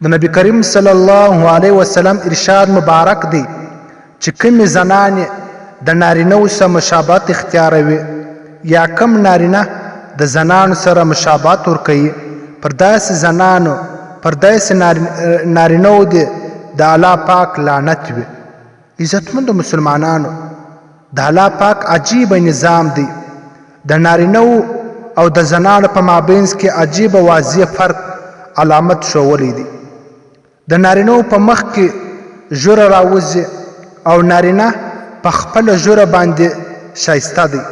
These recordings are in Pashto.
د نبی کریم صلی الله علیه وسلم ارشاد مبارک دی چې کومې زنانې د نارینهو سره مشابهت اختیاروي یا کم نارینه د زنانو سره مشابهت ورکوي، پر داسې زنانو پر داسې نارینهو دی د الله پاک لعنت وي. عزتمندو مسلمانانو، د الله پاک عجیبه نظام دی. د نارینهو او د زنانو په مابینځ کې عجیبه واضح فرق علامت ښوولی دی. د نارینهو په مخ کې ژوره راوځي او نارینه په خپله ژوره باندې ښایسته دی،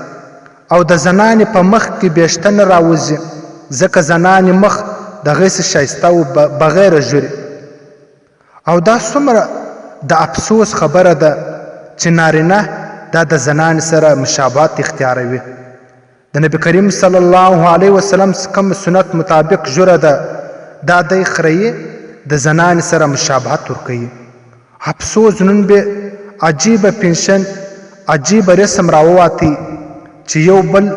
او د زنانې په مخ کې بیشتنه راوځي ځکه زنانې مخ د هغې څه ښایسته و بغیر ژورې. او دا څومره د افسوس خبره ده چې نارینه دا د زنانې سره مشابهت اختیاروي. د نبی کریم صلی الله علیه وسلم کوم سنت مطابق ژوره ده دا دی خریي د زنانې سره مشابهت ورکوي. افسوس نن به عجیبه پنشن عجیبه رسم راوواتی چې یو بل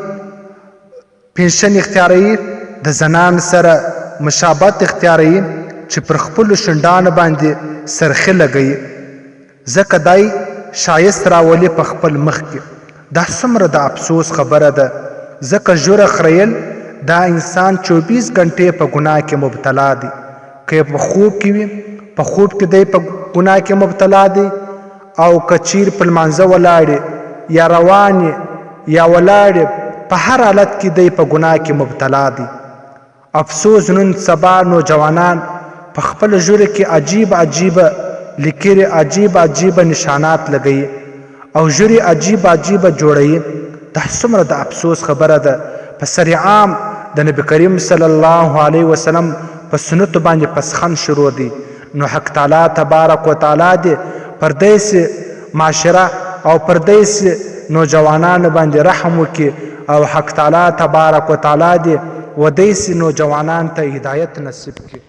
پنشن اختیاروي د زنانو سره مشابهت اختیاروي چې پر خپلو شونډانو باندې سرخي لګوي ځکه دای ښایست راولي په خپل مخ کې. دا څومره د افسوس خبره ده ځکه ژوره خریل دا انسان 24 غنټې په ګناه کې مبتلا دی. که په خوب کې وي په خوب کې دی په ګناه کې مبتلا دی، او که چیر په لمانځه ولاړې یا روانې یا ولاړې په هر حالت کې دی په ګناه کې مبتلا دی. افسوس نن سبا نوجوانان په خپل ژوره کې عجیب عجیبه لیکرې عجیب عجیبه نشانات لګوي او ژورې عجیب عجیبه جوړوي. دا څومره د افسوس خبره ده. په سر عام د نبی کریم صلی الله علیه وسلم په سنتو باندې پسخن شروع دی. نو حق تعالی تبارک و تعالی دې پر داسې معاشره او پر داسې نوجوانانو باندې رحم وکړي او حق تعالی تبارک و تعالی دې و داسې نوجوانانو ته هدایت نصیب کړي.